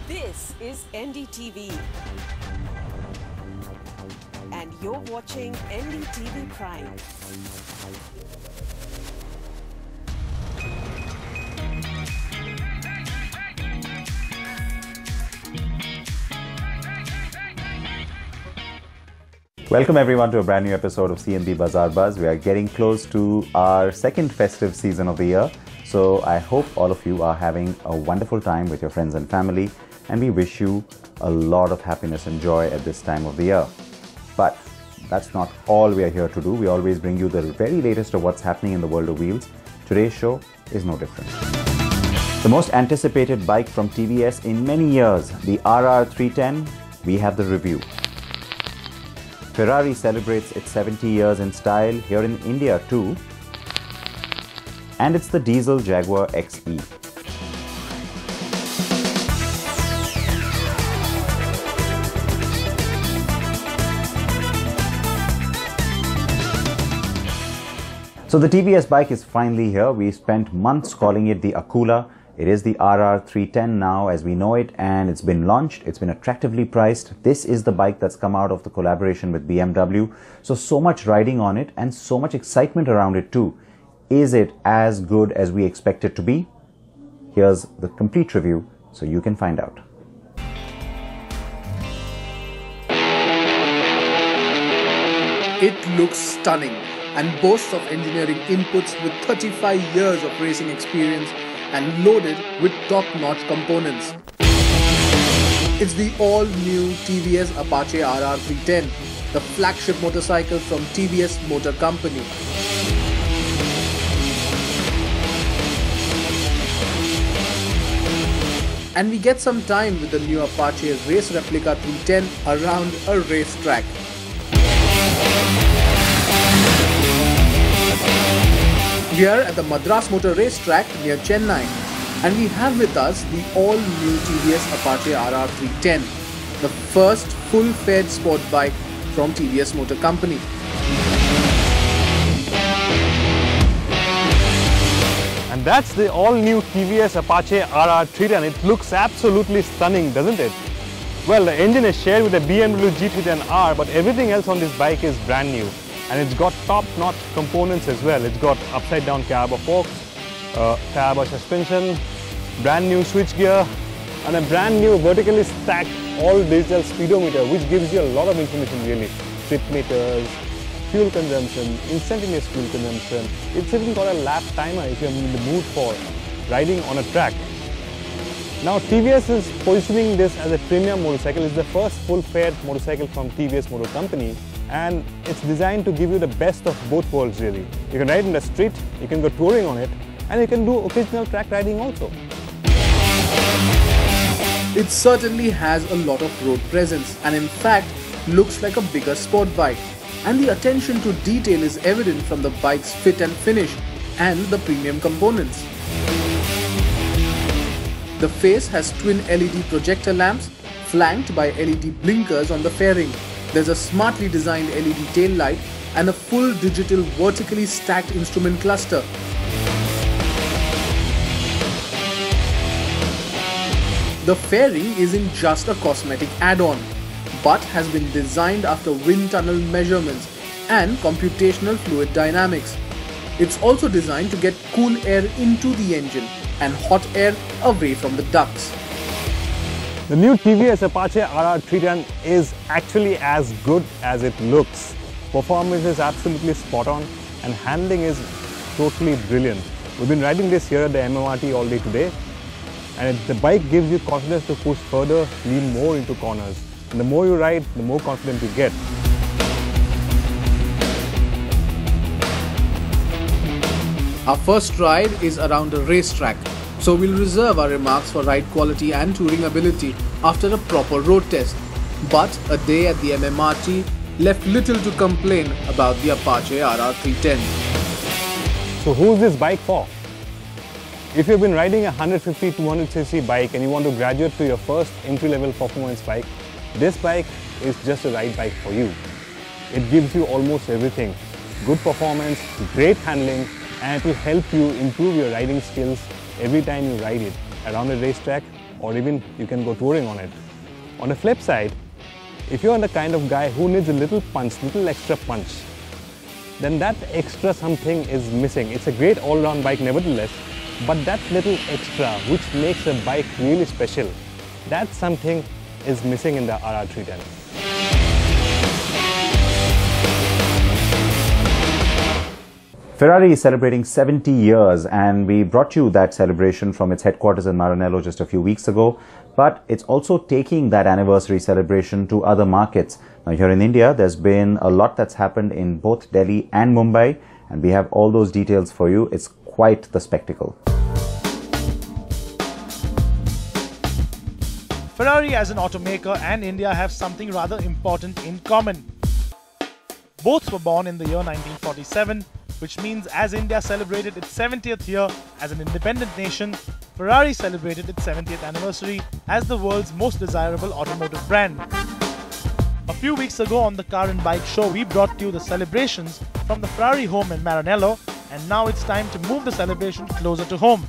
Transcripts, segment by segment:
This is NDTV and you're watching NDTV Prime. Welcome everyone to a brand new episode of CNB Bazaar Buzz. We are getting close to our second festive season of the year. So I hope all of you are having a wonderful time with your friends and family, and we wish you a lot of happiness and joy at this time of the year. But that's not all we are here to do. We always bring you the very latest of what's happening in the world of wheels. Today's show is no different. The most anticipated bike from TVS in many years, the RR 310, we have the review. Ferrari celebrates its 70 years in style here in India too. And it's the diesel Jaguar XE. So the TVS bike is finally here. We spent months calling it the Akula. It is the RR 310 now as we know it, and it's been launched. It's been attractively priced. This is the bike that's come out of the collaboration with BMW. So much riding on it and so much excitement around it too. Is it as good as we expect it to be? Here's the complete review so you can find out. It looks stunning and boasts of engineering inputs with 35 years of racing experience and loaded with top-notch components. It's the all-new TVS Apache RR 310, the flagship motorcycle from TVS Motor Company. And we get some time with the new Apache Race Replica 310 around a racetrack. We are at the Madras Motor Racetrack near Chennai, and we have with us the all-new TVS Apache RR 310, the first full-fed sport bike from TVS Motor Company. And that's the all-new TVS Apache RR 310. It looks absolutely stunning, doesn't it? Well, the engine is shared with the BMW G310R, but everything else on this bike is brand new. And it's got top-notch components as well. It's got upside-down carb forks, carb suspension, brand new switchgear, and a brand new vertically stacked all-digital speedometer, which gives you a lot of information really. Trip meters, fuel consumption, instantaneous fuel consumption. It's even got a lap timer if you're in the mood for riding on a track. Now TVS is positioning this as a premium motorcycle. It's the first full-fed motorcycle from TVS Motor Company, and it's designed to give you the best of both worlds really. You can ride in the street, you can go touring on it, and you can do occasional track riding also. It certainly has a lot of road presence and in fact looks like a bigger sport bike. And the attention to detail is evident from the bike's fit and finish and the premium components. The face has twin LED projector lamps flanked by LED blinkers on the fairing. There's a smartly designed LED tail light and a full digital vertically stacked instrument cluster. The fairing isn't just a cosmetic add-on, but has been designed after wind tunnel measurements and computational fluid dynamics. It's also designed to get cool air into the engine and hot air away from the ducts. The new TVS Apache RR 310 is actually as good as it looks. Performance is absolutely spot on and handling is totally brilliant. We've been riding this here at the MMRT all day today, and the bike gives you confidence to push further, lean more into corners. And the more you ride, the more confident you get. Our first ride is around a racetrack, so we'll reserve our remarks for ride quality and touring ability after a proper road test. But a day at the MMRT left little to complain about the Apache RR 310. So who's this bike for? If you've been riding a 150-200cc bike and you want to graduate to your first entry-level performance bike, this bike is just a ride bike for you. It gives you almost everything. Good performance, great handling, and it will help you improve your riding skills every time you ride it around a racetrack or even you can go touring on it. On the flip side, if you're the kind of guy who needs a little punch, little extra punch, then that extra something is missing. It's a great all-round bike nevertheless, but that little extra which makes a bike really special, that something is missing in the RR 310. Ferrari is celebrating 70 years, and we brought you that celebration from its headquarters in Maranello just a few weeks ago. But it's also taking that anniversary celebration to other markets. Now here in India, there's been a lot that's happened in both Delhi and Mumbai, and we have all those details for you. It's quite the spectacle. Ferrari as an automaker and India have something rather important in common. Both were born in the year 1947, which means as India celebrated its 70th year as an independent nation, Ferrari celebrated its 70th anniversary as the world's most desirable automotive brand. A few weeks ago on the Car and Bike Show, we brought you the celebrations from the Ferrari home in Maranello, and now it's time to move the celebration closer to home.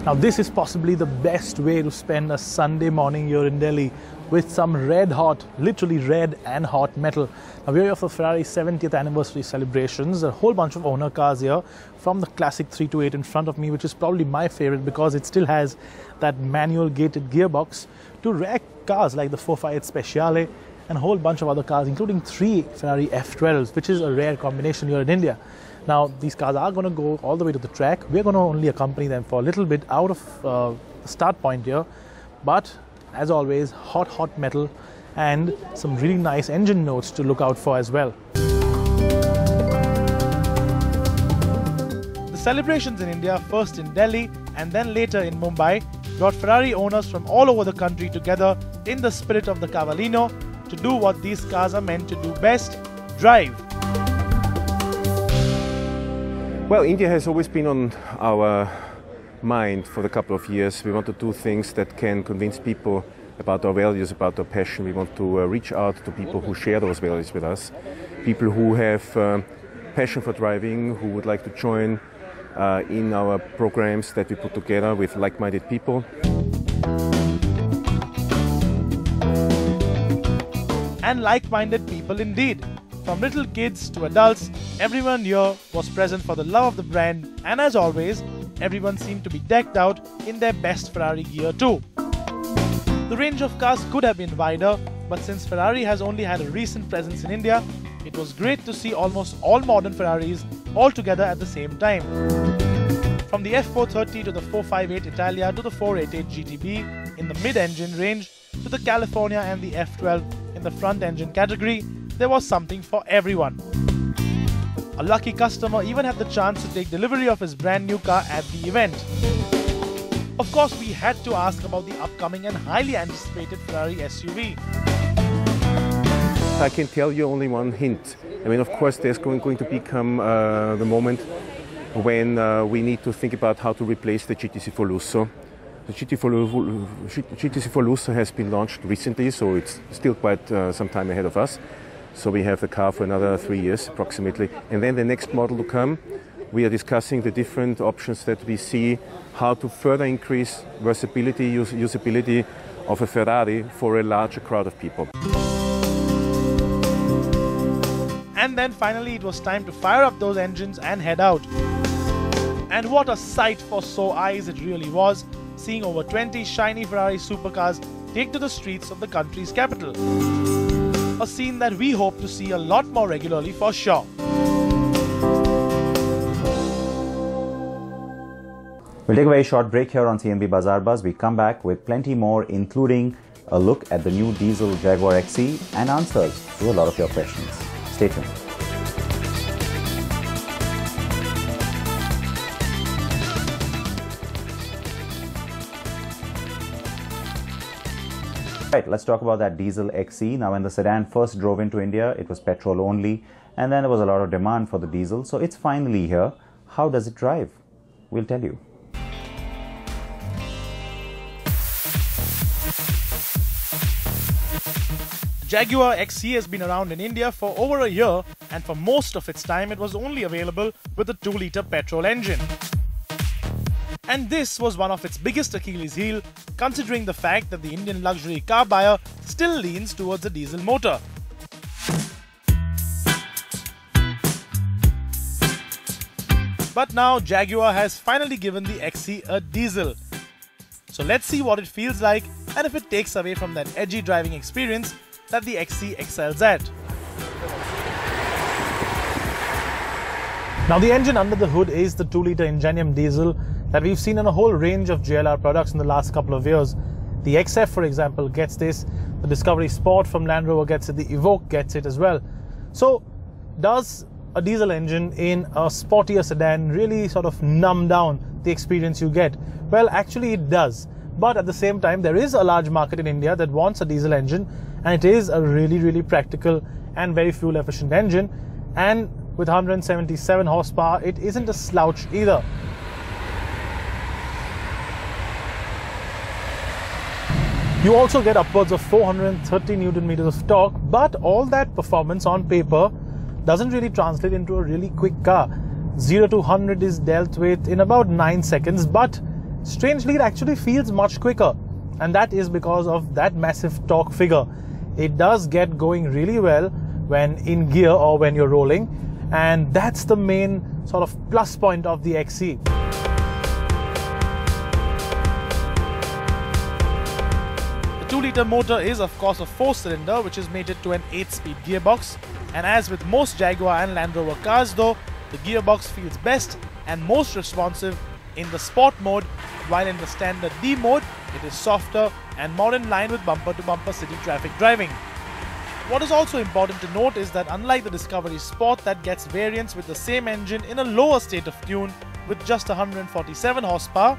Now this is possibly the best way to spend a Sunday morning here in Delhi, with some red hot, literally red and hot metal. Now we're here for Ferrari's 70th anniversary celebrations. A whole bunch of owner cars here, from the classic 328 in front of me, which is probably my favorite because it still has that manual gated gearbox, to rare cars like the 458 Speciale and a whole bunch of other cars, including 3 Ferrari F12s, which is a rare combination here in India. Now these cars are going to go all the way to the track. We're going to only accompany them for a little bit out of the start point here, but as always, hot metal and some really nice engine notes to look out for as well. The celebrations in India, first in Delhi and then later in Mumbai, brought Ferrari owners from all over the country together in the spirit of the Cavallino to do what these cars are meant to do best: drive. Well, India has always been on our mind for a couple of years. We want to do things that can convince people about our values, about our passion. We want to reach out to people who share those values with us, people who have passion for driving, who would like to join in our programs that we put together with like-minded people. And like-minded people indeed. From little kids to adults, everyone here was present for the love of the brand, and as always, everyone seemed to be decked out in their best Ferrari gear too. The range of cars could have been wider, but since Ferrari has only had a recent presence in India, it was great to see almost all modern Ferraris all together at the same time. From the F430 to the 458 Italia to the 488 GTB in the mid-engine range to the California and the F12 in the front-engine category, there was something for everyone. A lucky customer even had the chance to take delivery of his brand new car at the event. Of course, we had to ask about the upcoming and highly anticipated Ferrari SUV. I can tell you only one hint. I mean, of course, there's going to become the moment when we need to think about how to replace the GT4 Lusso. The GT4 Lusso has been launched recently, so it's still quite some time ahead of us. So we have the car for another 3 years approximately. And then the next model to come, we are discussing the different options that we see, how to further increase versatility, usability of a Ferrari for a larger crowd of people. And then finally it was time to fire up those engines and head out. And what a sight for sore eyes it really was, seeing over 20 shiny Ferrari supercars take to the streets of the country's capital. A scene that we hope to see a lot more regularly for sure. We'll take a very short break here on CNB Bazaar Buzz. We come back with plenty more, including a look at the new diesel Jaguar XE and answers to a lot of your questions. Stay tuned. Right, let's talk about that diesel XE. Now, when the sedan first drove into India, it was petrol only, and then there was a lot of demand for the diesel. So it's finally here. How does it drive? We'll tell you. Jaguar XE has been around in India for over a year, and for most of its time it was only available with a 2-litre petrol engine. And this was one of its biggest Achilles heel, considering the fact that the Indian luxury car buyer still leans towards a diesel motor. But now Jaguar has finally given the XE a diesel. So let's see what it feels like and if it takes away from that edgy driving experience that the XE excels at. Now the engine under the hood is the 2-litre Ingenium diesel that we've seen in a whole range of JLR products in the last couple of years. The XF, for example, gets this, the Discovery Sport from Land Rover gets it, the Evoque gets it as well. So does a diesel engine in a sportier sedan really sort of numb down the experience you get? Well, actually it does. But at the same time, there is a large market in India that wants a diesel engine, and it is a really practical and very fuel efficient engine. And with 177 horsepower, it isn't a slouch either. You also get upwards of 430 Newton meters of torque, but all that performance on paper doesn't really translate into a really quick car. 0 to 100 is dealt with in about 9 seconds, but strangely it actually feels much quicker, and that is because of that massive torque figure. It does get going really well when in gear or when you're rolling, and that's the main sort of plus point of the XE. The 2-litre motor is of course a 4-cylinder which is mated to an 8-speed gearbox, and as with most Jaguar and Land Rover cars though, the gearbox feels best and most responsive in the sport mode, while in the standard D mode it is softer and more in line with bumper-to-bumper city traffic driving. What is also important to note is that unlike the Discovery Sport that gets variants with the same engine in a lower state of tune with just 147 horsepower,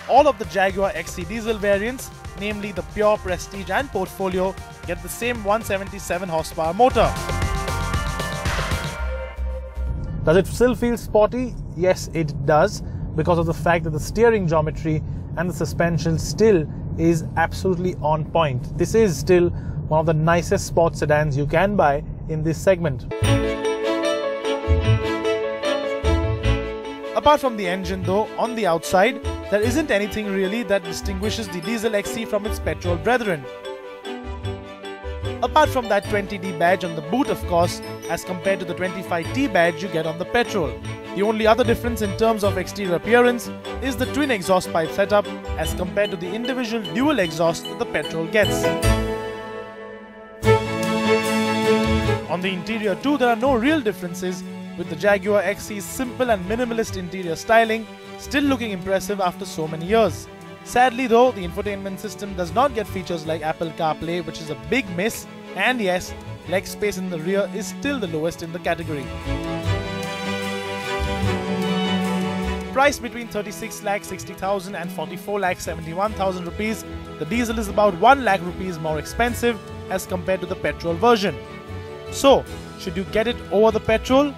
all of the Jaguar XE Diesel variants, namely the Pure, Prestige and Portfolio, get the same 177 horsepower motor. Does it still feel sporty? Yes, it does, because of the fact that the steering geometry and the suspension still is absolutely on point. This is still one of the nicest sports sedans you can buy in this segment. Apart from the engine though, on the outside, there isn't anything really that distinguishes the Diesel XE from its petrol brethren. Apart from that 20D badge on the boot of course, as compared to the 25T badge you get on the petrol. The only other difference in terms of exterior appearance is the twin exhaust pipe setup as compared to the individual dual exhaust that the petrol gets. On the interior too, there are no real differences, with the Jaguar XE's simple and minimalist interior styling still looking impressive after so many years. Sadly though, the infotainment system does not get features like Apple CarPlay, which is a big miss, and yes, leg space in the rear is still the lowest in the category. Priced between 36,60,000 and 44,71,000 rupees, the diesel is about 1 lakh rupees more expensive as compared to the petrol version. So, should you get it over the petrol?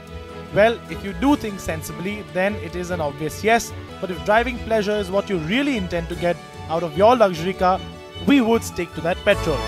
Well, if you do think sensibly, then it is an obvious yes, but if driving pleasure is what you really intend to get out of your luxury car, we would stick to that petrol.